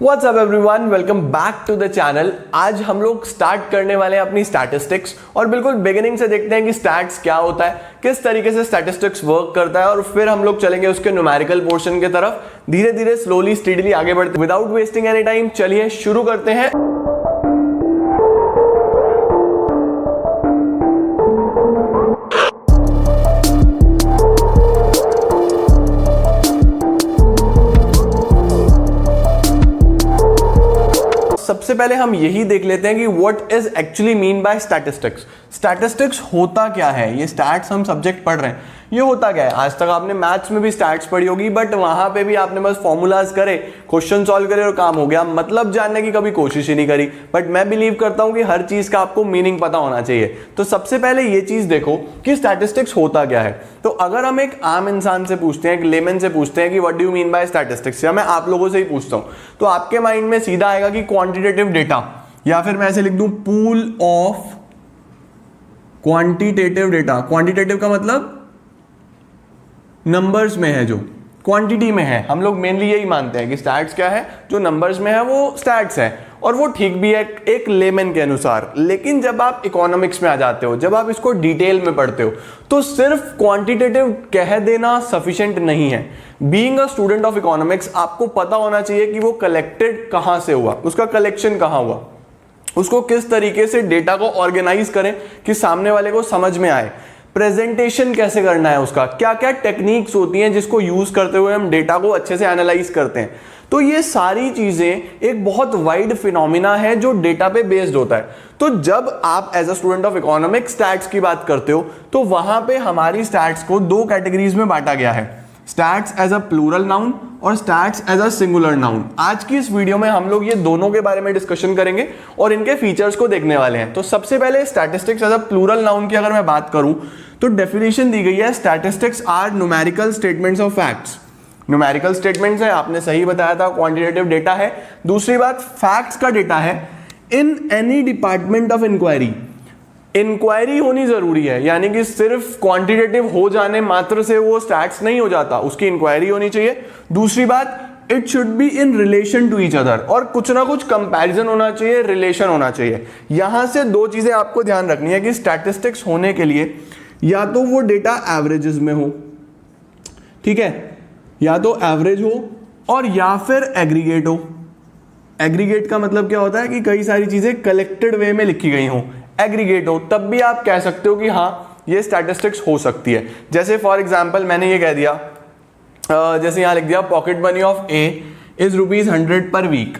What's up everyone? Welcome back to the channel. आज हम लोग स्टार्ट करने वाले हैं अपनी स्टैटिस्टिक्स और बिल्कुल बिगिनिंग से देखते हैं कि स्टैट्स क्या होता है, किस तरीके से स्टैटिस्टिक्स वर्क करता है और फिर हम लोग चलेंगे उसके न्यूमेरिकल पोर्शन की तरफ। धीरे धीरे स्लोली स्टडीली आगे बढ़ते विदाउट वेस्टिंग एनी टाइम। चलिए शुरू करते हैं। सबसे पहले हम यही देख लेते हैं कि what is actually mean by statistics. Statistics होता क्या है? ये स्टैट्स हम सब्जेक्ट पढ़ रहे हैं, ये होता क्या है? आज तक आपने मैथ्स में भी स्टैट्स पढ़ी होगी, बट वहां पे भी आपने बस फॉर्मूलाज करे, क्वेश्चन सॉल्व करे और काम हो गया, मतलब जानने की कभी कोशिश ही नहीं करी। बट मैं बिलीव करता हूं कि हर चीज का आपको मीनिंग पता होना चाहिए। तो सबसे पहले ये चीज देखो कि स्टैटिस्टिक्स होता क्या है। तो अगर हम एक आम इंसान से पूछते हैं, एक लेमन से पूछते हैं कि what do you mean by statistics, या मैं आप लोगों से ही पूछता हूं, तो आपके माइंड में सीधा आएगा कि क्वांटिटेटिव डेटा, या फिर मैं ऐसे लिख दूं pool of quantitative data. Quantitative का मतलब नंबर्स में है, जो क्वांटिटी में है। हम लोग मेनली यही मानते हैं कि स्टैट्स क्या है, जो नंबर्स में है वो स्टैट्स है, और वो ठीक भी है एक लेमन के अनुसार। लेकिन जब आप इकोनॉमिक्स में आ जाते हो, जब आप इसको डिटेल में पढ़ते हो, तो सिर्फ क्वांटिटेटिव कह देना सफिशिएंट नहीं है। Being a student of economics आपको पता होना चाहिए कि वो कलेक्टेड कहां से हुआ, उसका कलेक्शन कहां हुआ, उसको किस तरीके से डेटा को ऑर्गेनाइज करें कि सामने वाले को समझ में आए, प्रेजेंटेशन कैसे करना है, उसका क्या क्या टेक्निक्स होती हैं जिसको यूज करते हुए हम डेटा को अच्छे से एनालाइज करते हैं। तो ये सारी चीजें एक बहुत वाइड फिनोमिना है जो डेटा पे बेस्ड होता है। तो जब आप as a student of economics stats की बात करते हो, तो वहां पे हमारी स्टैट्स को दो कैटेगरीज में बांटा गया है, stats as a plural noun और stats as a singular noun. आज की इस वीडियो में हम लोग ये दोनों के बारे में डिस्कशन करेंगे और इनके फीचर्स को देखने वाले हैं। तो सबसे पहले statistics as a plural noun की अगर मैं बात करूं, तो डेफिनेशन दी गई है, statistics are numerical statements of facts. Numerical statements है, आपने सही बताया था, क्वांटिटेटिव डेटा है। दूसरी बात, फैक्ट्स का डेटा है in any department of inquiry. Inquiry होनी जरूरी है, यानी कि सिर्फ क्वांटिटेटिव हो जाने मात्र से वो स्टैट्स नहीं हो जाता, उसकी इंक्वायरी होनी चाहिए। दूसरी बात, it should be in relation to each other, और कुछ ना कुछ कंपैरिजन होना चाहिए, रिलेशन होना चाहिए। यहां से दो चीजें आपको ध्यान रखनी है कि स्टैटिस्टिक्स होने के लिए या तो वो डेटा एवरेजेस में हो, ठीक है, या तो एवरेज हो, और या फिर एग्रीगेट हो। एग्रीगेट का मतलब क्या होता है कि कई सारी चीजें कलेक्टेड वे में लिखी गई हो। एग्रीगेट हो तब भी आप कह सकते हो कि हाँ ये स्टैटिस्टिक्स हो सकती है। जैसे फॉर एग्जांपल मैंने ये कह दिया, जैसे यहां लिख दिया pocket money of A is ₹100 per week.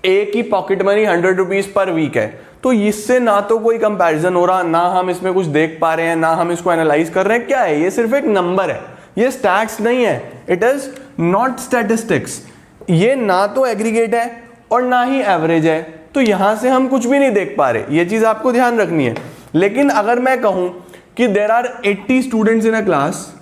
ए की पॉकेट मनी ₹100 पर वीक है, तो इससे ना तो कोई कंपैरिजन हो रहा, ना हम इसमें कुछ देख पा रहे हैं, ना हम इसको एनालाइज कर रहे हैं। क्या है ये? सिर्फ एक नंबर है, ये स्टैट्स नहीं है। It is not statistics. ये ना तो एग्रीगेट है और ना ही एवरेज है, तो यहां से हम कुछ भी नहीं देख पा रहे। ये चीज आपको ध्यान रखनी है। लेकिन अगर मैं कहूं कि there are 80 students in a class,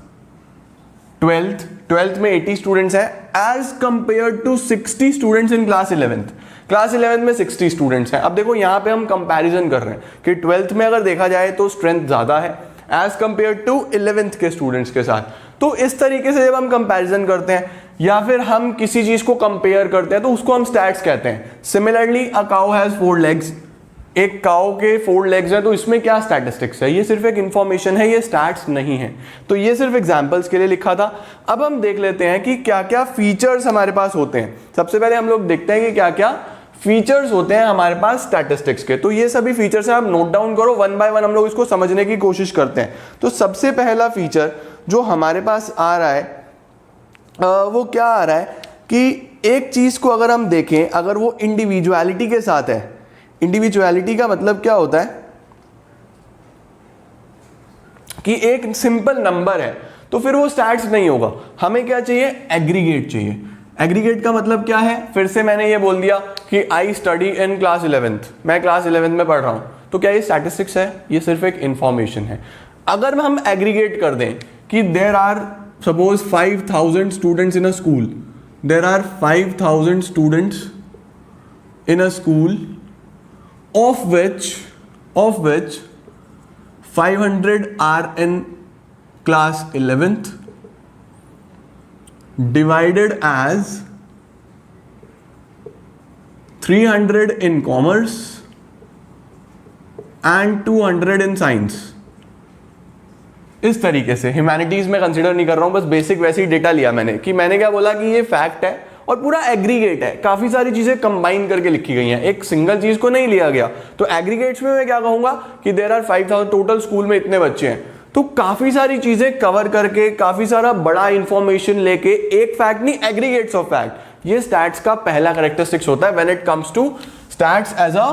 12th में 80 स्टूडेंट्स है, as compare to 60 students in class 11th। Class 11th में 60 स्टूडेंट्स हैं। अब देखो यहां पे हम कंपैरिजन कर रहे हैं कि 12th में अगर देखा जाए तो स्ट्रेंथ ज्यादा है एज कंपेयर टू 11th के स्टूडेंट्स के साथ। तो इस तरीके से जब हम कंपैरिजन करते हैं या फिर हम किसी चीज को कंपेयर करते हैं, तो उसको हम स्टैट्स कहते हैं। Similarly a cow has 4 legs, एक काउ के 4 लेग्स हैं, तो इसमें क्या स्टैटिस्टिक्स है? ये सिर्फ एक इंफॉर्मेशन है, ये स्टैट्स नहीं है। तो ये सिर्फ एग्जांपल्स के लिए लिखा था। अब हम देख लेते हैं कि क्या क्या फीचर्स हमारे पास होते हैं। सबसे पहले हम लोग देखते हैं कि क्या क्या फीचर्स होते हैं हमारे पास स्टैटिस्टिक्स के। तो ये सभी फीचर्स हैं, आप नोट डाउन करो, वन बाय वन हम लोग इसको समझने की कोशिश करते हैं। तो सबसे पहला फीचर जो हमारे पास आ रहा है वो क्या आ रहा है कि एक चीज को अगर हम देखें, अगर वो इंडिविजुअलिटी के साथ है। इंडिविजुअलिटी का मतलब क्या होता है कि एक सिंपल नंबर है, तो फिर वो स्टैट्स नहीं होगा। हमें क्या चाहिए? एग्रीगेट चाहिए। एग्रीगेट का मतलब क्या है? फिर से मैंने ये बोल दिया कि I study in class 11th, मैं क्लास 11th में पढ़ रहा हूं, तो क्या ये स्टैटिस्टिक्स है? ये सिर्फ एक इंफॉर्मेशन है। अगर हम एग्रीगेट कर दें कि there are suppose 5000 students in a school, there are 5000 students in a school, of which 500 are in class 11th, divided as 300 in commerce and 200 in science. इस तरीके से ह्यूमैनिटीज में कंसीडर नहीं कर रहा हूं, बस बेसिक वैसे ही डेटा लिया मैंने कि मैंने क्या बोला कि ये फैक्ट है और पूरा एग्रीगेट है, काफी सारी चीजें कंबाइन करके लिखी गई हैं, एक सिंगल चीज को नहीं लिया गया। तो एग्रीगेट्स में मैं क्या कहूंगा कि देयर आर 5000 टोटल, स्कूल में इतने बच्चे हैं, तो काफी सारी चीजें कवर करके काफी सारा बड़ा इंफॉर्मेशन लेके एक फैक्ट नहीं, एग्रीगेट्स ऑफ फैक्ट, ये स्टैट्स का पहला कैरेक्टरिस्टिक्स होता है when it comes to stats as a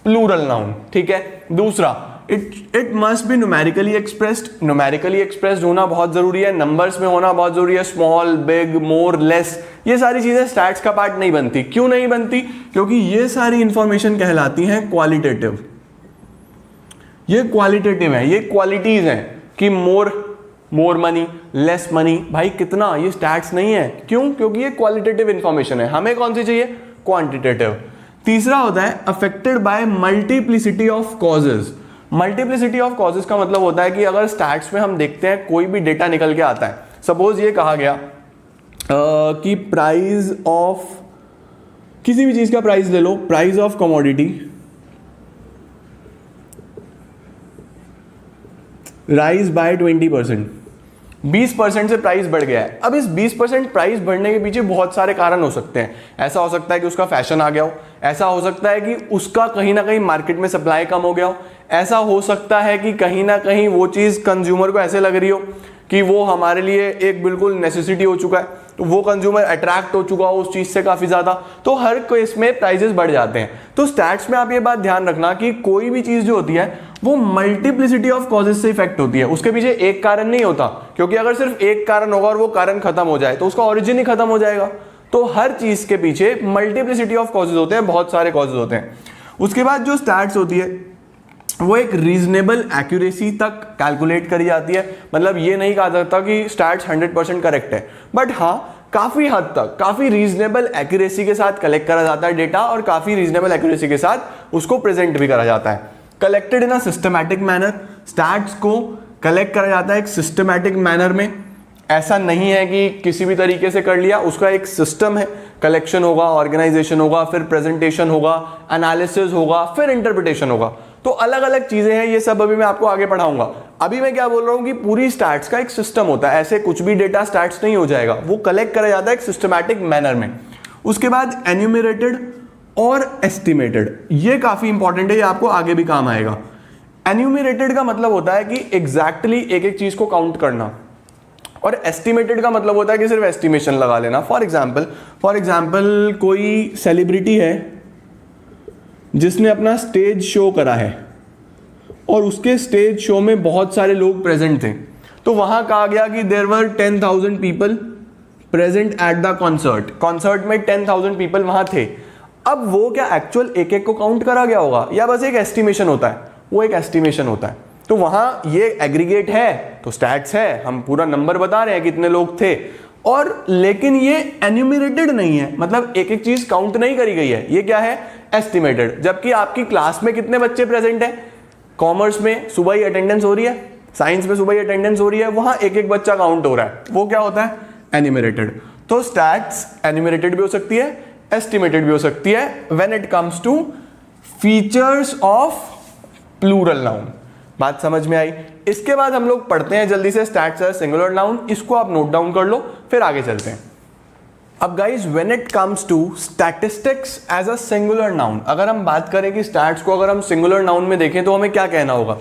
plural noun. ठीक है। दूसरा, it must be numerically expressed. Numerically expressed होना बहुत जरूरी है, नंबर्स में होना बहुत जरूरी है, स्मॉल, बिग, मोर, लेस, ये सारी चीजें स्टैट्स का पार्ट नहीं बनती। क्यों नहीं बनती? क्योंकि ये सारी इंफॉर्मेशन कहलाती हैं क्वालिटेटिव। ये क्वालिटेटिव है, ये क्वालिटीज हैं कि मोर मनी, लेस मनी, भाई कितना, ये स्टैट्स नहीं है। क्यों? क्योंकि ये क्वालिटेटिव इंफॉर्मेशन है। हमें कौन सी चाहिए? क्वांटिटेटिव। तीसरा होता है affected by multiplicity of causes. Multiplicity of causes का मतलब होता है कि अगर स्टैट्स में हम देखते हैं कोई भी डेटा निकल के आता है, सपोज ये कहा गया कि प्राइस ऑफ किसी भी चीज का प्राइस ले लो, price of commodity rise by 20%, 20% से प्राइस बढ़ गया है। अब इस 20% प्राइस बढ़ने के पीछे बहुत सारे कारण हो सकते हैं। ऐसा हो सकता है कि उसका फैशन आ गया हो, ऐसा हो सकता है कि उसका कहीं ना कहीं मार्केट में सप्लाई कम हो गया हो, ऐसा हो सकता है कि कहीं ना कहीं वो चीज कंज्यूमर को ऐसे लग रही हो कि वो हमारे लिए एक बिल्कुल नेसेसिटी हो चुका है, तो वो कंज्यूमर अट्रैक्ट हो चुका हो उस चीज से काफी ज्यादा, तो हर केस में प्राइसेस बढ़ जाते हैं। तो स्टैट्स में आप ये बात ध्यान रखना कि कोई भी चीज जो होती है वो मल्टीप्लिसिटी ऑफ कॉजेस से इफेक्ट होती है, उसके पीछे एक कारण नहीं होता, क्योंकि अगर सिर्फ एक कारण होगा और वो कारण खत्म हो जाए तो उसका ओरिजिन ही खत्म हो जाएगा। तो हर चीज के पीछे मल्टीप्लिसिटी ऑफ कॉजेज होते हैं, बहुत सारे कॉजेज होते हैं। उसके बाद जो स्टैट्स होती है वो एक रीजनेबल एक्यूरेसी तक कैलकुलेट करी जाती है। मतलब ये नहीं कहा जाता कि स्टैट्स 100% करेक्ट है, बट हाँ काफी हद तक काफी रीजनेबल एक्यूरेसी के साथ कलेक्ट करा जाता है डेटा, और काफी रीजनेबल एक्यूरेसी के साथ उसको प्रेजेंट भी करा जाता है। Collected in a systematic manner, stats को कलेक्ट करा जाता है एक सिस्टमैटिक मैनर में। ऐसा नहीं है कि किसी भी तरीके से कर लिया, उसका एक सिस्टम है, कलेक्शन होगा, ऑर्गेनाइजेशन होगा, फिर प्रेजेंटेशन होगा, एनालिसिस होगा, फिर इंटरप्रिटेशन होगा। तो अलग अलग चीजें हैं, ये सब अभी मैं आपको आगे पढ़ाऊंगा। अभी मैं क्या बोल रहा हूं कि पूरी स्टैट्स का एक सिस्टम होता है, ऐसे कुछ भी डेटा स्टैट्स नहीं हो जाएगा, वो कलेक्ट करा जाता है एक सिस्टमैटिक मैनर में। उसके बाद एन्यूमरेटेड और एस्टिमेटेड, ये काफी इंपॉर्टेंट है, ये आपको आगे भी काम आएगा। एन्यूमरेटेड का मतलब होता है कि एग्जैक्टली एक एक चीज को काउंट करना, और एस्टिमेटेड का मतलब होता है कि सिर्फ एस्टिमेशन लगा लेना। फॉर एग्जाम्पल कोई सेलिब्रिटी है जिसने अपना स्टेज शो करा है और उसके स्टेज शो में बहुत सारे लोग प्रेजेंट थे, तो वहां कहा गया कि there were 10,000 people present at the concert में 10,000 पीपल वहां थे। अब वो क्या एक्चुअल एक एक को काउंट करा गया होगा या बस एक एस्टिमेशन होता है? वो एक एस्टिमेशन होता है। तो वहां ये एग्रीगेट है तो स्टैट्स है, हम पूरा नंबर बता रहे हैं कितने लोग थे, और लेकिन ये एन्यूमरेटेड नहीं है, मतलब एक एक चीज काउंट नहीं करी गई है, ये क्या है? एस्टिमेटेड। जबकि आपकी क्लास में कितने बच्चे प्रेजेंट हैं, कॉमर्स में सुबह ही अटेंडेंस हो रही है, साइंस में सुबह ही अटेंडेंस हो रही है, वहां एक एक बच्चा काउंट हो रहा है, वो क्या होता है? एन्यूमरेटेड। तो स्टैट्स एन्यूमरेटेड भी हो सकती है, एस्टिमेटेड भी हो सकती है when it comes to features of plural noun. बात समझ में आई? इसके बाद हम लोग पढ़ते हैं जल्दी से स्टैट्स एज सिंगुलर नाउन, इसको आप नोट डाउन कर लो, फिर आगे चलते हैं। अब guys when it comes to statistics as a singular noun, अगर हम बात करें कि स्टैट्स को अगर हम सिंगुलर नाउन में देखें तो हमें क्या कहना होगा,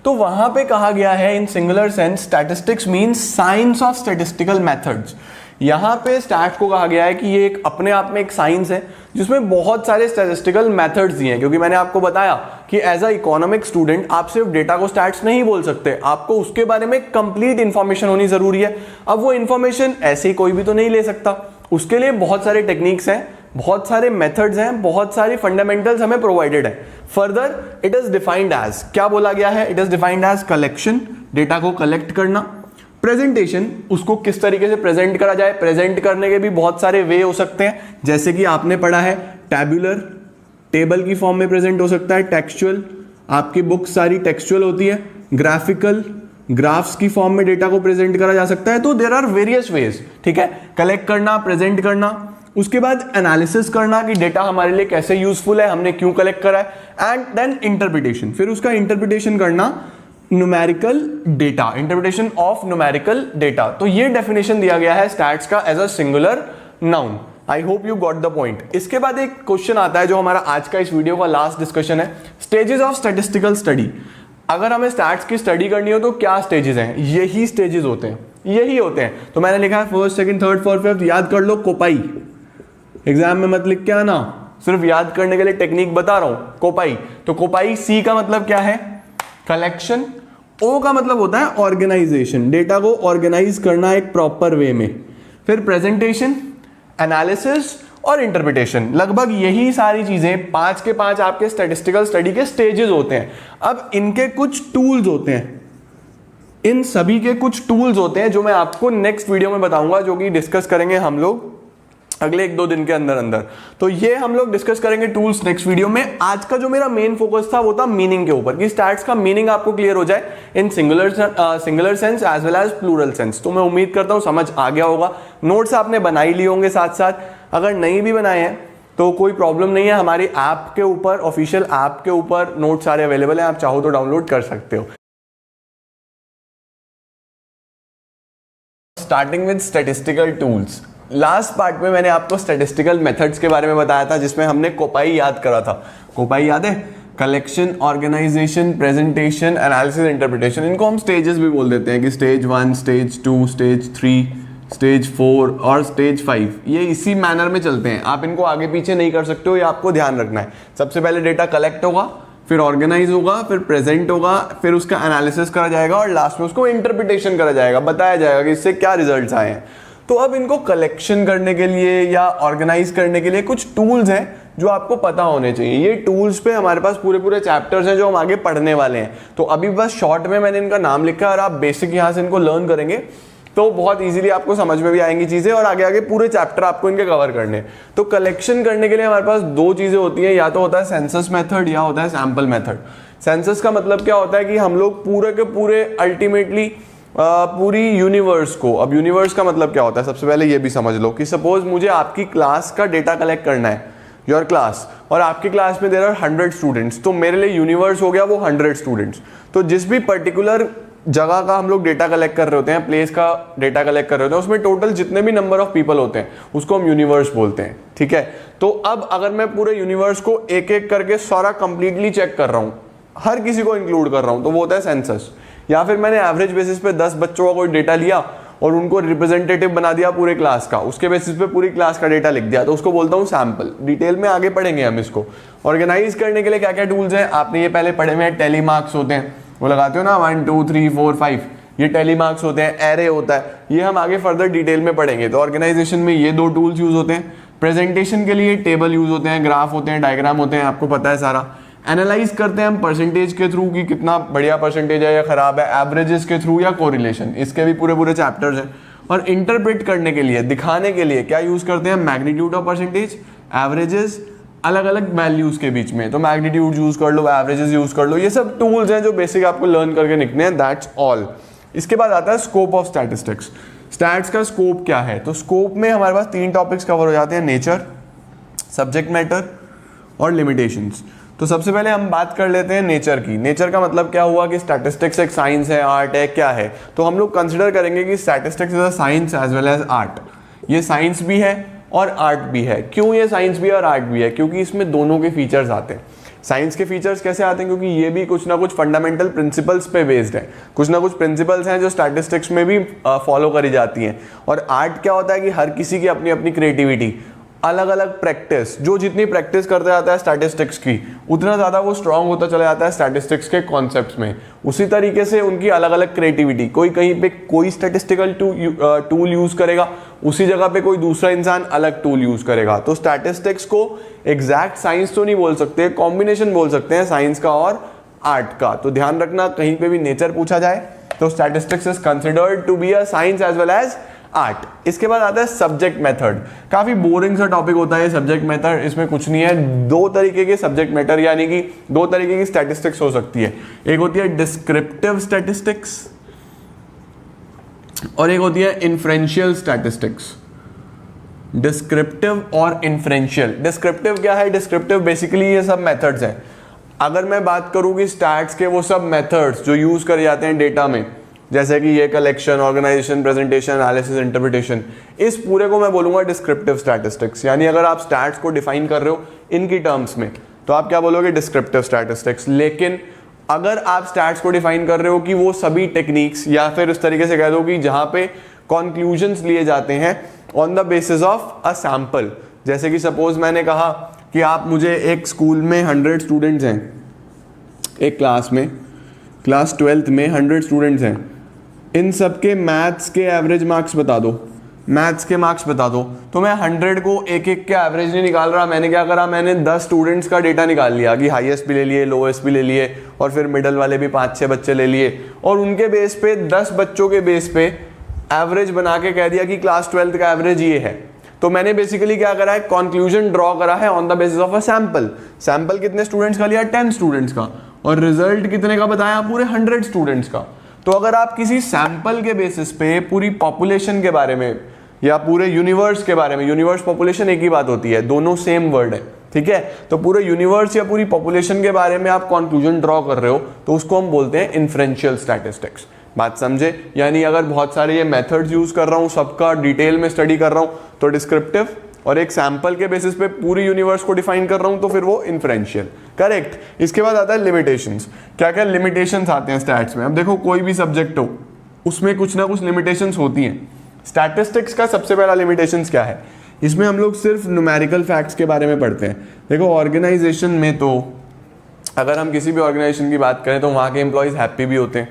तो वहां पे कहा गया है इन singular sense statistics means science of statistical methods. यहां पे स्टैट्स को कहा गया है कि ये एक अपने आप में एक साइंस है जिसमें बहुत सारे स्टैटिस्टिकल मेथड्स दिए हैं, क्योंकि मैंने आपको बताया कि एज अ इकोनॉमिक स्टूडेंट आप सिर्फ डेटा को स्टैट्स नहीं बोल सकते, आपको उसके बारे में कंप्लीट इंफॉर्मेशन होनी जरूरी है। अब वो इंफॉर्मेशन ऐसे ही कोई भी तो नहीं ले सकता, उसके लिए बहुत सारे टेक्निक्स हैं, बहुत सारे मेथड्स हैं, बहुत सारे फंडामेंटल्स हमें प्रोवाइडेड है। Further it is defined as, क्या बोला गया है? It is defined as collection, data को कलेक्ट करना। प्रेजेंटेशन, उसको किस तरीके से प्रेजेंट करा जाए, प्रेजेंट करने के भी बहुत सारे वे हो सकते हैं, जैसे कि आपने पढ़ा है टैब्यूलर, टेबल की फॉर्म में प्रेजेंट हो सकता है, टेक्सचुअल, आपकी बुक सारी टेक्सचुअल होती है, ग्राफिकल, ग्राफ्स की फॉर्म में डेटा को प्रेजेंट करा जा सकता है। तो देयर आर वेरियस वेज, ठीक है, कलेक्ट करना, प्रेजेंट करना। उसके बाद एनालिसिस करना कि डेटा हमारे लिए कैसे यूजफुल है, हमने क्यों कलेक्ट करा है, एंड देन इंटरप्रिटेशन, फिर उसका इंटरप्रिटेशन करना, numerical data, interpretation of numerical data. तो ये डेफिनेशन दिया गया है स्टैट्स का as a singular noun. I hope you got the point. इसके बाद एक क्वेश्चन आता है जो हमारा आज का इस वीडियो का लास्ट डिस्कशन है, स्टेजेस ऑफ स्टैटिस्टिकल स्टडी। अगर हमें स्टैट्स की स्टडी करनी हो तो क्या स्टेजेस हैं? यही स्टेजेस होते हैं, यही होते हैं। तो मैंने लिखा है first, second, third, fourth, fifth, याद कर लो कोपाई। एग्जाम में मत लिख के आना, सिर्फ याद करने के लिए टेक्निक बता रहा हूं। कोपाई, तो कोपाई सी का मतलब क्या है? कलेक्शन। ओ का मतलब होता है ऑर्गेनाइजेशन, डेटा को ऑर्गेनाइज करना एक प्रॉपर वे में। फिर प्रेजेंटेशन, एनालिसिस और इंटरप्रिटेशन, लगभग यही सारी चीजें 5 के 5 आपके स्टैटिस्टिकल स्टडी के स्टेजेस होते हैं। अब इनके कुछ टूल्स होते हैं, इन सभी के कुछ टूल्स होते हैं जो मैं आपको नेक्स्ट वीडियो में बताऊंगा, जो कि डिस्कस करेंगे हम लोग अगले 1-2 दिन के अंदर अंदर। तो ये हम लोग डिस्कस करेंगे टूल्स नेक्स्ट वीडियो में। आज का जो मेरा मेन फोकस था वो था मीनिंग के ऊपर, कि स्टैट्स का मीनिंग आपको क्लियर हो जाए in singular sense as well as plural sense. तो मैं उम्मीद करता हूं समझ आ गया होगा। नोट्स आपने बनाई लिए होंगे साथ साथ, अगर नहीं भी बनाए हैं तो कोई प्रॉब्लम नहीं है, हमारी ऐप के ऊपर, ऑफिशियल ऐप के ऊपर नोट्स सारे अवेलेबल हैं, आप चाहो तो डाउनलोड कर सकते हो। Starting with statistical tools. Last part में मैंने आपको स्टैटिस्टिकल मेथड्स के बारे में बताया था, जिसमें हमने कोपाई याद करा था। कोपाई याद है? Collection, organisation, presentation, analysis, interpretation. इनको हम स्टेजेस भी बोल देते हैं कि स्टेज 1, स्टेज 2, स्टेज 3, स्टेज 4 और स्टेज 5। ये इसी मैनर में चलते हैं, आप इनको आगे पीछे नहीं कर सकते हो, ये आपको ध्यान रखना है। सबसे पहले डेटा कलेक्ट होगा, फिर ऑर्गेनाइज होगा, फिर प्रेजेंट होगा, फिर उसका एनालिसिस करा जाएगा और लास्ट में उसको इंटरप्रिटेशन करा जाएगा, बताया जाएगा कि इससे क्या रिजल्ट्स आए हैं। तो अब इनको कलेक्शन करने के लिए या ऑर्गेनाइज करने के लिए कुछ टूल्स हैं जो आपको पता होने चाहिए। ये टूल्स पे हमारे पास पूरे पूरे चैप्टर्स हैं जो हम आगे पढ़ने वाले हैं। तो अभी बस शॉर्ट में मैंने इनका नाम लिखा है और आप बेसिक यहाँ से इनको लर्न करेंगे तो बहुत इजीली आपको समझ में भी आएंगी चीजें, और आगे आगे पूरे चैप्टर आपको इनके कवर करने। तो कलेक्शन करने के लिए हमारे पास 2 चीजें होती हैं, या तो होता है सेंसस मेथड या होता है सैंपल मेथड। सेंसस का मतलब क्या होता है कि हम लोग पूरे के पूरे अल्टीमेटली पूरी यूनिवर्स को, अब यूनिवर्स का मतलब क्या होता है सबसे पहले ये भी समझ लो कि सपोज मुझे आपकी क्लास का डेटा कलेक्ट करना है, योर क्लास, और आपकी क्लास में देयर आर 100 स्टूडेंट्स, तो मेरे लिए यूनिवर्स हो गया वो 100 स्टूडेंट्स। तो जिस भी पर्टिकुलर जगह का हम लोग डेटा कलेक्ट कर रहे होते हैं, प्लेस का डेटा कलेक्ट कर रहे होते हैं, उसमें टोटल जितने भी नंबर ऑफ पीपल होते हैं उसको हम यूनिवर्स बोलते हैं, ठीक है। तो अब अगर मैं पूरे यूनिवर्स को एक एक करके सारा कंप्लीटली चेक कर रहा हूँ, हर किसी को इंक्लूड कर रहा हूँ, तो वो होता है सेंसस। या फिर मैंने एवरेज बेसिस पे 10 बच्चों का कोई डेटा लिया और उनको रिप्रेजेंटेटिव बना दिया पूरे क्लास का, उसके बेसिस पे पूरी क्लास का डेटा लिख दिया, तो उसको बोलता हूँ सैंपल। डिटेल में आगे पढ़ेंगे हम इसको। ऑर्गेनाइज करने के लिए क्या क्या टूल्स हैं आपने ये पहले पढ़े हुए हैं। टेली मार्क्स होते हैं, वो लगाते हो ना 1 2 3 4 5, ये टेली मार्क्स होते हैं। एरे होता है, ये हम आगे फर्दर डिटेल में पढ़ेंगे। तो ऑर्गेनाइजेशन में ये 2 टूल्स यूज होते हैं। प्रेजेंटेशन के लिए टेबल यूज होते हैं, ग्राफ होते हैं, डायग्राम होते हैं, आपको पता है सारा। एनालाइज करते हैं हम परसेंटेज के थ्रू कि कितना बढ़िया परसेंटेज है या खराब है, एवरेजेस के थ्रू या कोरिलेशन, इसके भी पूरे पूरे चैप्टर्स हैं। और इंटरप्रेट करने के लिए, दिखाने के लिए क्या यूज करते हैं? मैग्नीट्यूड ऑफ परसेंटेज, एवरेजेस, अलग अलग वैल्यूज के बीच में, तो मैग्नीट्यूड यूज कर लो, एवरेजेस यूज कर लो। ये सब टूल्स हैं जो बेसिक आपको लर्न करके निकलने हैं, दैट्स ऑल। इसके बाद आता है स्कोप ऑफ स्टैटिस्टिक्स। स्टैट्स का स्कोप क्या है? तो स्कोप में हमारे पास 3 टॉपिक्स कवर हो जाते हैं, नेचर, सब्जेक्ट मैटर और लिमिटेशंस। तो सबसे पहले हम बात कर लेते हैं नेचर की। नेचर का मतलब क्या हुआ कि स्टैटिस्टिक्स एक साइंस है, आर्ट है, क्या है? तो हम लोग कंसिडर करेंगे कि statistics is a science as well as art. ये साइंस भी है और आर्ट भी है। क्यों ये साइंस भी है और आर्ट भी है? क्योंकि इसमें दोनों के फीचर्स आते हैं। साइंस के फीचर्स कैसे आते हैं? क्योंकि ये भी कुछ ना कुछ फंडामेंटल प्रिंसिपल्स पे बेस्ड है, कुछ ना कुछ प्रिंसिपल्स हैं जो स्टैटिस्टिक्स में भी फॉलो करी जाती हैं। और आर्ट क्या होता है कि हर किसी की अपनी अपनी क्रिएटिविटी, अलग अलग प्रैक्टिस, जो जितनी प्रैक्टिस करता जाता है स्टैटिस्टिक्स की, उतना ज़्यादा वो स्ट्रांग होता चला जाता है स्टैटिस्टिक्स के कॉन्सेप्ट्स में। उसी तरीके से उनकी अलग अलग क्रिएटिविटी, कोई कहीं पे कोई स्टैटिस्टिकल टूल यूज करेगा, उसी जगह पे कोई दूसरा इंसान अलग टूल यूज करेगा। तो स्टैटिस्टिक्स को एग्जैक्ट साइंस तो नहीं बोल सकते, कॉम्बिनेशन बोल सकते हैं साइंस का और आर्ट का। तो ध्यान रखना, कहीं पे भी नेचर पूछा जाए तो statistics is considered to be a science as well as art. इसके बाद आता है सब्जेक्ट मेथड। काफी बोरिंग सा टॉपिक होता है सब्जेक्ट मेथड, इसमें कुछ नहीं है। 2 तरीके के सब्जेक्ट मैटर, यानी कि 2 तरीके की स्टैटिस्टिक्स हो सकती है। एक होती है डिस्क्रिप्टिव स्टैटिस्टिक्स और एक होती है इन्फ्रेंशियल स्टैटिस्टिक्स। डिस्क्रिप्टिव और इन्फ्रेंशियल। डिस्क्रिप्टिव क्या है? डिस्क्रिप्टिव बेसिकली ये सब मेथड्स हैं। अगर मैं बात करूँ कि स्टैट्स के वो सब मेथड्स जो यूज करे जाते हैं डेटा में, जैसे कि ये collection, organisation, presentation, analysis, interpretation, इस पूरे को मैं बोलूंगा डिस्क्रिप्टिव स्टैटिस्टिक्स। यानी अगर आप स्टैट्स को डिफाइन कर रहे हो इनकी टर्म्स में तो आप क्या बोलोगे? Descriptive statistics. लेकिन अगर आप स्टैट्स को डिफाइन कर रहे हो कि वो सभी टेक्निक्स, या फिर इस तरीके से कह दो कि जहां पे कंक्लूजन्स लिए जाते हैं on the basis of a sample, जैसे कि सपोज मैंने कहा कि आप मुझे एक स्कूल में 100 स्टूडेंट्स हैं, एक क्लास में, क्लास 12th में 100 स्टूडेंट्स हैं, इन सबके मैथ्स के एवरेज मार्क्स बता दो, मैथ्स के मार्क्स बता दो। तो मैं 100 को एक एक के एवरेज नहीं निकाल रहा, मैंने क्या करा, मैंने 10 स्टूडेंट्स का डेटा निकाल लिया कि हाईएस्ट भी ले लिए, लोएस्ट भी ले लिए, और फिर मिडल वाले भी 5-6 बच्चे ले लिए, और उनके बेस पे 10 बच्चों के बेस पे एवरेज बना के कह दिया कि क्लास 12th का एवरेज ये है। तो मैंने बेसिकली क्या करा है? कंक्लूजन ड्रॉ करा है on the basis of a sample. Sample कितने स्टूडेंट्स का लिया? 10 स्टूडेंट्स का। और रिजल्ट कितने का बताया? पूरे 100 स्टूडेंट्स का। तो अगर आप किसी सैंपल के बेसिस पे पूरी पॉपुलेशन के बारे में या पूरे यूनिवर्स के बारे में, यूनिवर्स पॉपुलेशन एक ही बात होती है, दोनों सेम वर्ड है, ठीक है, तो पूरे यूनिवर्स या पूरी पॉपुलेशन के बारे में आप कंक्लूजन ड्रॉ कर रहे हो तो उसको हम बोलते हैं इन्फ्रेंशियल स्टैटिस्टिक्स। बात समझे? यानी अगर बहुत सारे ये मेथड्स यूज कर रहा हूँ, सबका डिटेल में स्टडी कर रहा हूँ तो डिस्क्रिप्टिव, और एक सैंपल के बेसिस पे पूरी यूनिवर्स को डिफाइन कर रहा हूँ तो फिर वो इन्फ्रेंशियल। करेक्ट। इसके बाद आता है लिमिटेशंस। क्या क्या लिमिटेशंस आते हैं स्टैट्स में? अब देखो कोई भी सब्जेक्ट हो उसमें कुछ ना कुछ लिमिटेशंस होती हैं। स्टैटिस्टिक्स का सबसे पहला लिमिटेशंस क्या है? इसमें हम लोग सिर्फ न्यूमेरिकल फैक्ट्स के बारे में पढ़ते हैं। देखो ऑर्गेनाइजेशन में तो अगर हम किसी भी ऑर्गेनाइजेशन की बात करें तो वहाँ के एम्प्लॉयज़ हैप्पी भी होते हैं,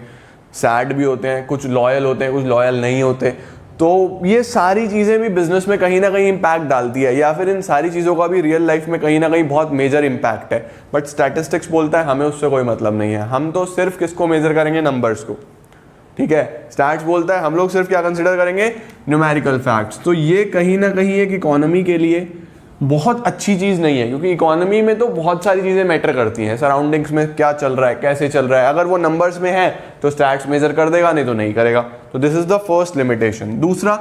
सैड भी होते हैं, कुछ लॉयल होते हैं, कुछ लॉयल नहीं होते। तो ये सारी चीज़ें भी बिजनेस में कहीं ना कहीं इम्पैक्ट डालती है, या फिर इन सारी चीज़ों का भी रियल लाइफ में कहीं ना कहीं बहुत मेजर इम्पैक्ट है। बट स्टैटिस्टिक्स बोलता है हमें उससे कोई मतलब नहीं है, हम तो सिर्फ किसको मेजर करेंगे? नंबर्स को, ठीक है। स्टैट्स बोलता है हम लोग सिर्फ क्या कंसिडर करेंगे? Numerical facts. तो ये कहीं ना कहीं एक इकोनॉमी के लिए बहुत अच्छी चीज़ नहीं है, क्योंकि इकोनॉमी में तो बहुत सारी चीज़ें मैटर करती हैं, सराउंडिंग्स में क्या चल रहा है, कैसे चल रहा है। अगर वो नंबर्स में है तो स्टैट्स मेजर कर देगा, नहीं तो नहीं करेगा। तो this is the first limitation. दूसरा,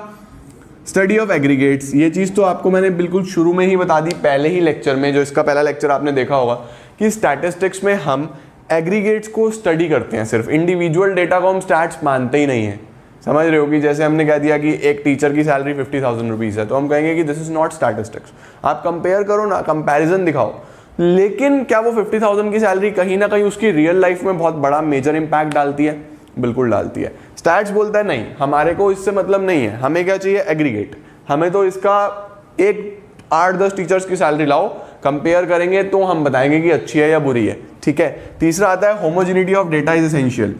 स्टडी ऑफ एग्रीगेट्स। ये चीज़ तो आपको मैंने बिल्कुल शुरू में ही बता दी, पहले ही लेक्चर में, जो इसका पहला लेक्चर आपने देखा होगा, कि स्टैटिस्टिक्स में हम एग्रीगेट्स को स्टडी करते हैं, सिर्फ इंडिविजुअल डेटा को हम स्टैट्स मानते ही नहीं है। समझ रहे हो? कि जैसे हमने कह दिया कि एक टीचर की सैलरी 50,000 रुपीज़ है, तो हम कहेंगे कि दिस इज नॉट स्टैटिस्टिक्स। आप कंपेयर करो ना, कंपैरिजन दिखाओ। लेकिन क्या वो 50,000 की सैलरी कहीं ना कहीं उसकी रियल लाइफ में बहुत बड़ा मेजर इंपैक्ट डालती है? बिल्कुल डालती है। स्टैट्स बोलता है नहीं, हमारे को इससे मतलब नहीं है, हमें क्या चाहिए? एग्रीगेट। हमें तो इसका एक 8-10 टीचर्स की सैलरी लाओ, कंपेयर करेंगे तो हम बताएंगे कि अच्छी है या बुरी है, ठीक है। तीसरा आता है homogeneity of data is essential.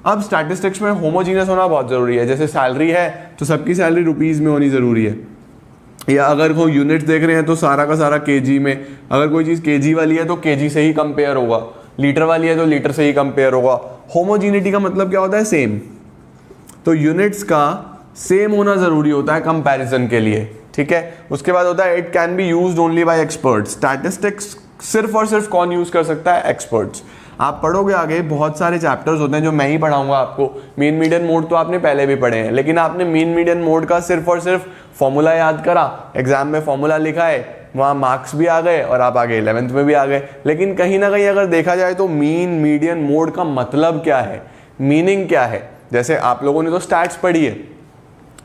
अब स्टैटिस्टिक्स में होमोजीनियस होना बहुत जरूरी है। जैसे सैलरी है तो सबकी सैलरी रुपीज़ में होनी ज़रूरी है, या अगर कोई यूनिट्स देख रहे हैं तो सारा का सारा केजी में। अगर कोई चीज़ केजी वाली है तो केजी से ही कंपेयर होगा, लीटर वाली है तो लीटर से ही कंपेयर होगा। होमोजीनिटी का मतलब क्या होता है? सेम। तो यूनिट्स का सेम होना ज़रूरी होता है कंपैरिजन के लिए, ठीक है। उसके बाद होता है it can be used only by experts. Statistics सिर्फ और सिर्फ कौन यूज़ कर सकता है? एक्सपर्ट्स। आप पढ़ोगे आगे, बहुत सारे चैप्टर्स होते हैं जो मैं ही पढ़ाऊंगा आपको। मीन मीडियन मोड तो आपने पहले भी पढ़े हैं, लेकिन आपने मीन मीडियन मोड का सिर्फ और सिर्फ फॉर्मूला याद करा, एग्जाम में फॉर्मूला लिखा है, वहाँ मार्क्स भी आ गए और आप आगे 11th में भी आ गए। लेकिन कहीं ना कहीं अगर देखा जाए तो मीन मीडियन मोड का मतलब क्या है, मीनिंग क्या है? जैसे आप लोगों ने तो स्टैट्स पढ़ी है,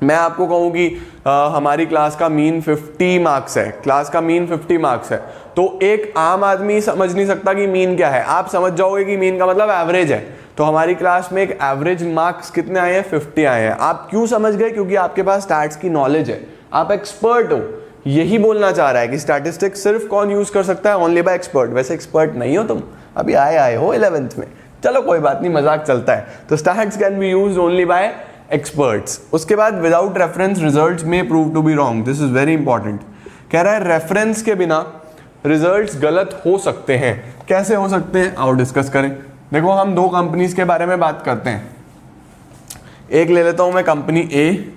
मैं आपको कहूँ कि हमारी क्लास का मीन 50 मार्क्स है, क्लास का मीन 50 मार्क्स है, तो एक आम आदमी समझ नहीं सकता कि मीन क्या है। आप समझ जाओगे कि मीन का मतलब एवरेज है। तो हमारी क्लास में एक एवरेज मार्क्स कितने आए हैं? 50 आए हैं। आप क्यों समझ गए? क्योंकि आपके पास स्टैट्स की नॉलेज है, आप एक्सपर्ट हो। यही बोलना चाह रहा है कि स्टैटिस्टिक्स सिर्फ कौन यूज कर सकता है? Only by expert. वैसे एक्सपर्ट नहीं हो तुम, अभी आए हो 11th में, चलो कोई बात नहीं, मजाक चलता है। तो stats can be used only by experts. उसके बाद विदाउट रेफरेंस रिजल्ट्स में prove to be wrong. This is very important. कह रहा है रेफरेंस के बिना रिजल्ट्स गलत हो सकते हैं। कैसे हो सकते हैं? आओ डिस्कस करें। देखो हम दो कंपनीज के बारे में बात करते हैं, एक ले लेता हूं मैं कंपनी ए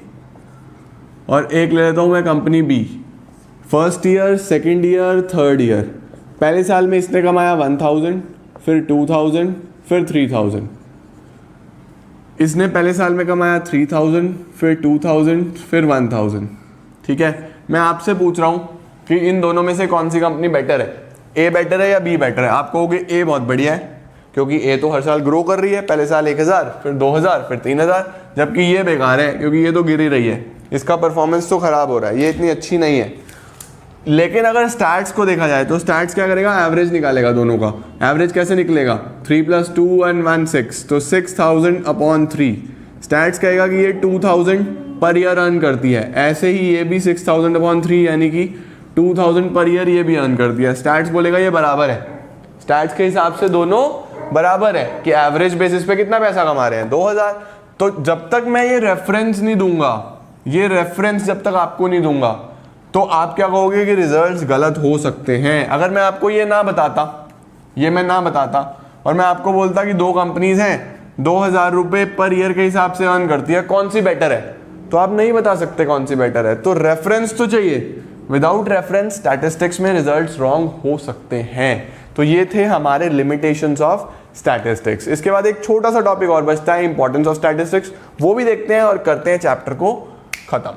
और एक ले लेता हूं मैं company B. First year, second year, third year. पहले साल में इसने कमाया 1000, फिर 2000, फिर 3000। इसने पहले साल में कमाया 3000, फिर 2000, फिर 1000, ठीक है। मैं आपसे पूछ रहा हूँ कि इन दोनों में से कौन सी कंपनी बेटर है, ए बेटर है या बी बेटर है? आप कहोगे ए बहुत बढ़िया है, क्योंकि ए तो हर साल ग्रो कर रही है, पहले साल 1000, फिर 2000, फिर 3000, जबकि ये बेकार है क्योंकि ये तो गिर ही रही है, इसका परफॉर्मेंस तो खराब हो रहा है, ये इतनी अच्छी नहीं है। लेकिन अगर स्टैट्स को देखा जाए तो स्टैट्स क्या करेगा, एवरेज निकालेगा दोनों का। एवरेज कैसे निकलेगा, 3 + 2 = 6, तो 6000/3। स्टैट्स कहेगा कि ये 2000 पर ईयर अर्न करती है, ऐसे ही ये भी 6000/3 यानी कि 2000 पर ईयर ये भी अर्न करती है। स्टैट्स बोलेगा ये बराबर है, स्टैट्स के हिसाब से दोनों बराबर है कि एवरेज बेसिस पे कितना पैसा कमा रहे हैं, 2000। तो जब तक मैं ये रेफरेंस नहीं दूंगा, ये रेफरेंस जब तक आपको नहीं दूंगा, तो आप क्या कहोगे कि रिजल्ट्स गलत हो सकते हैं। अगर मैं आपको ये ना बताता, ये मैं ना बताता और मैं आपको बोलता कि दो कंपनीज हैं, 2000 रुपये पर ईयर के हिसाब से अर्न करती है, कौन सी बेटर है, तो आप नहीं बता सकते कौन सी बेटर है। तो रेफरेंस तो चाहिए, विदाउट रेफरेंस स्टैटिस्टिक्स में रिजल्ट्स रॉन्ग हो सकते हैं। तो ये थे हमारे लिमिटेशंस ऑफ स्टैटिस्टिक्स। इसके बाद एक छोटा सा टॉपिक और बचता है, इंपॉर्टेंस ऑफ स्टैटिस्टिक्स, वो भी देखते हैं और करते हैं चैप्टर को खत्म।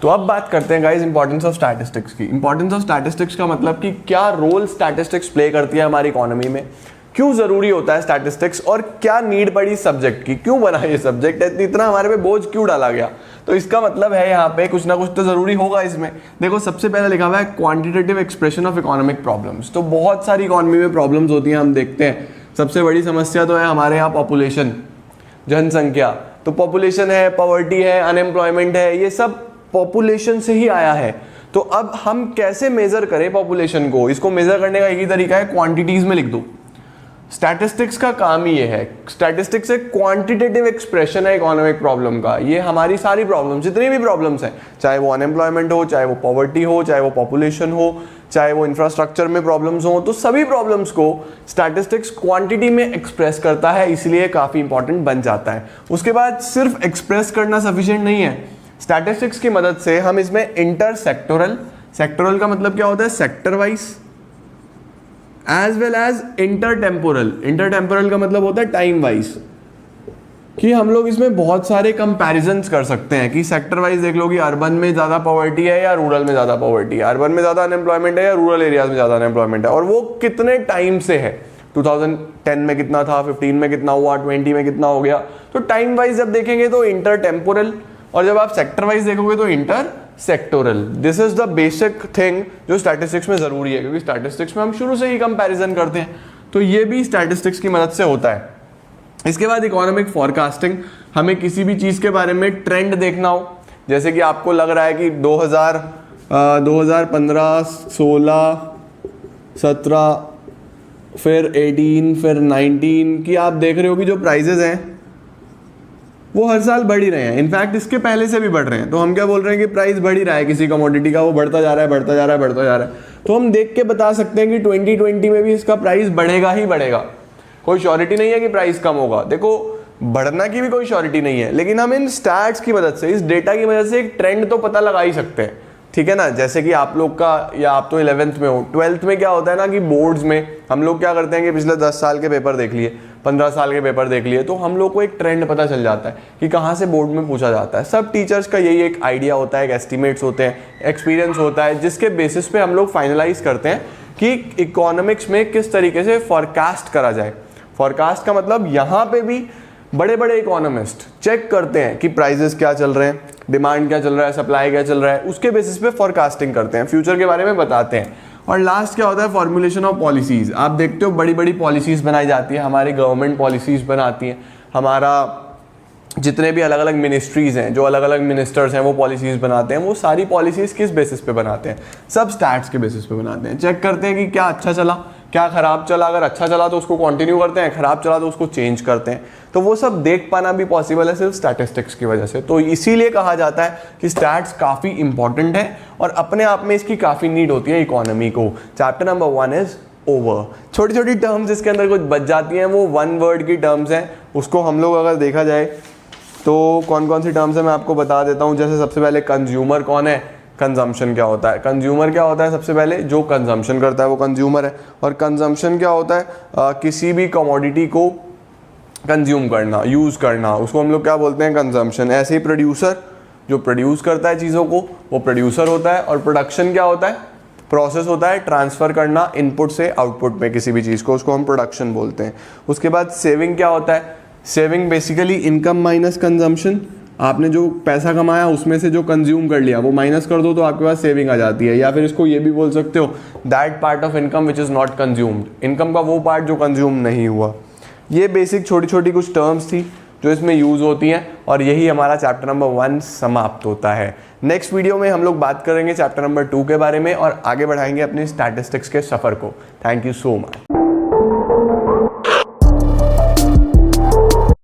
तो अब बात करते हैं गाइस इंपॉर्टेंस ऑफ स्टैटिस्टिक्स की। इंपॉर्टेंस ऑफ स्टैटिस्टिक्स का मतलब कि क्या रोल स्टैटिस्टिक्स प्ले करती है हमारी इकोनॉमी में, क्यों जरूरी होता है स्टैटिस्टिक्स और क्या नीड पड़ी सब्जेक्ट की, क्यों बना ये सब्जेक्ट, इतना हमारे पे बोझ क्यों डाला गया। तो इसका मतलब है यहाँ पे कुछ ना कुछ तो जरूरी होगा इसमें। देखो सबसे पहले लिखा हुआ है quantitative expression of economic problems. तो बहुत सारी इकोनॉमी में प्रॉब्लम्स होती हैं, हम देखते हैं। सबसे बड़ी समस्या तो है हमारे यहाँ पॉपुलेशन, जनसंख्या। तो पॉपुलेशन है, पॉवर्टी है, अनएम्प्लॉयमेंट है, ये सब पॉपुलेशन से ही आया है। तो अब हम कैसे मेजर करें पॉपुलेशन को, इसको मेजर करने का एक ही तरीका है, क्वांटिटीज में लिख दो। स्टैटिस्टिक्स का काम ही ये है, स्टैटिस्टिक्स एक क्वांटिटेटिव एक्सप्रेशन है इकोनॉमिक प्रॉब्लम का। ये हमारी सारी प्रॉब्लम, जितनी भी प्रॉब्लम्स हैं, चाहे वो अनएम्प्लॉयमेंट हो, चाहे वो पॉवर्टी हो, चाहे वो पॉपुलेशन हो, चाहे वो इंफ्रास्ट्रक्चर में प्रॉब्लम्स हो, तो सभी प्रॉब्लम्स को स्टैटिस्टिक्स क्वांटिटी में एक्सप्रेस करता है, इसलिए काफ़ी इंपॉर्टेंट बन जाता है। उसके बाद सिर्फ एक्सप्रेस करना सफिशिएंट नहीं है, स्टैटिस्टिक्स की मदद से हम इसमें इंटरसेक्टोरल, सेक्टोरल का मतलब क्या होता है, sector wise, as well as intertemporal, intertemporal का मतलब होता है टाइम वाइज, कि हम लोग इसमें बहुत सारे कंपैरिजंस कर सकते हैं कि सेक्टर वाइज देख लो कि अर्बन में ज़्यादा पॉवर्टी है या रूरल में ज़्यादा पॉवर्टी है, अर्बन में ज़्यादा अनएम्प्लॉयमेंट है या रूरल एरियाज में ज़्यादा अनएम्प्लॉयमेंट है, और वो कितने टाइम से है, 2010 में कितना था, 15 में कितना हुआ, 20 में कितना हो गया। तो टाइम वाइज जब देखेंगे तो इंटरटेम्पोरल, और जब आप सेक्टर वाइज देखोगे तो inter sectoral. This is the basic thing जो स्टैटिस्टिक्स में जरूरी है, क्योंकि स्टैटिस्टिक्स में हम शुरू से ही कंपैरिजन करते हैं, तो ये भी स्टैटिस्टिक्स की मदद से होता है। इसके बाद इकोनॉमिक फॉरकास्टिंग, हमें किसी भी चीज के बारे में ट्रेंड देखना हो, जैसे कि आपको लग रहा है कि 2015, 16, 17, फिर 18, फिर 19 की आप देख रहे हो कि जो प्राइजेज हैं वो हर साल बढ़ ही रहे हैं, इनफैक्ट इसके पहले से भी बढ़ रहे हैं। तो हम क्या बोल रहे हैं कि प्राइस बढ़ ही रहा है किसी कमोडिटी का, वो बढ़ता जा रहा है, बढ़ता जा रहा है, बढ़ता जा रहा है। तो हम देख के बता सकते हैं कि 2020 में भी इसका प्राइस बढ़ेगा ही बढ़ेगा, कोई श्योरिटी नहीं है कि प्राइस कम होगा। देखो बढ़ना की भी कोई श्योरिटी नहीं है, लेकिन हम इन स्टैट्स की मदद से, इस डेटा की मदद से एक ट्रेंड तो पता लगा ही सकते हैं, ठीक है ना। जैसे कि आप लोग का, या आप तो 11th में हो, 12th में क्या होता है ना कि बोर्ड्स में हम लोग क्या करते हैं कि पिछले 10 साल के पेपर देख लिए, 15 साल के पेपर देख लिए, तो हम लोग को एक ट्रेंड पता चल जाता है कि कहाँ से बोर्ड में पूछा जाता है। सब टीचर्स का यही एक आइडिया होता है, एक एस्टिमेट्स होते हैं, एक्सपीरियंस होता है, जिसके बेसिस पे हम लोग फाइनलाइज करते हैं कि इकोनॉमिक्स में किस तरीके से फॉरकास्ट करा जाए। फॉरकास्ट का मतलब यहाँ पे भी बड़े बड़े इकोनॉमिस्ट चेक करते हैं कि प्राइजेस क्या चल रहे हैं, डिमांड क्या चल रहा है, सप्लाई क्या चल रहा है, उसके बेसिस पे फॉरकास्टिंग करते हैं, फ्यूचर के बारे में बताते हैं। और लास्ट क्या होता है, फॉर्मुलेशन ऑफ पॉलिसीज। आप देखते हो बड़ी बड़ी पॉलिसीज बनाई जाती है, हमारी गवर्नमेंट पॉलिसीज बनाती है, हमारा जितने भी अलग अलग मिनिस्ट्रीज हैं, जो अलग अलग मिनिस्टर्स हैं वो पॉलिसीज बनाते हैं, वो सारी पॉलिसीज किस बेसिस पे बनाते हैं, सब स्टैट्स के बेसिस पे बनाते हैं। चेक करते हैं कि क्या अच्छा चला, क्या खराब चला, अगर अच्छा चला तो उसको कंटिन्यू करते हैं, खराब चला तो उसको चेंज करते हैं। तो वो सब देख पाना भी पॉसिबल है सिर्फ स्टैटिस्टिक्स की वजह से। तो इसीलिए कहा जाता है कि स्टैट्स काफ़ी इंपॉर्टेंट है और अपने आप में इसकी काफ़ी नीड होती है इकोनॉमी को। Chapter number 1 is over. छोटी छोटी टर्म्स इसके अंदर कुछ बच जाती हैं, वो 1 वर्ड की टर्म्स हैं, उसको हम लोग अगर देखा जाए तो कौन कौन सी टर्म्स है मैं आपको बता देता हूँ। जैसे सबसे पहले कंज्यूमर कौन है, कंजम्पशन क्या होता है। कंज्यूमर क्या होता है, सबसे पहले जो कंजम्पशन करता है वो कंज्यूमर है। और कंजम्पशन क्या होता है, किसी भी कमोडिटी को कंज्यूम करना, यूज़ करना, उसको हम लोग क्या बोलते हैं, कंजम्पशन। ऐसे ही प्रोड्यूसर, जो प्रोड्यूस करता है चीज़ों को वो प्रोड्यूसर होता है, और प्रोडक्शन क्या होता है, प्रोसेस होता है ट्रांसफ़र करना इनपुट से आउटपुट में किसी भी चीज़ को, उसको हम प्रोडक्शन बोलते हैं। उसके बाद सेविंग क्या होता है, saving basically income minus consumption, आपने जो पैसा कमाया उसमें से जो कंज्यूम कर लिया वो माइनस कर दो तो आपके पास सेविंग आ जाती है। या फिर इसको ये भी बोल सकते हो that part of income which is not consumed, income का वो पार्ट जो कंज्यूम नहीं हुआ। ये बेसिक छोटी छोटी कुछ टर्म्स थी जो इसमें यूज़ होती हैं, और यही हमारा चैप्टर नंबर 1 समाप्त होता है। नेक्स्ट वीडियो में हम लोग बात करेंगे चैप्टर नंबर 2 के बारे में और आगे बढ़ाएंगे अपने स्टैटिस्टिक्स के सफ़र को। Thank you so much.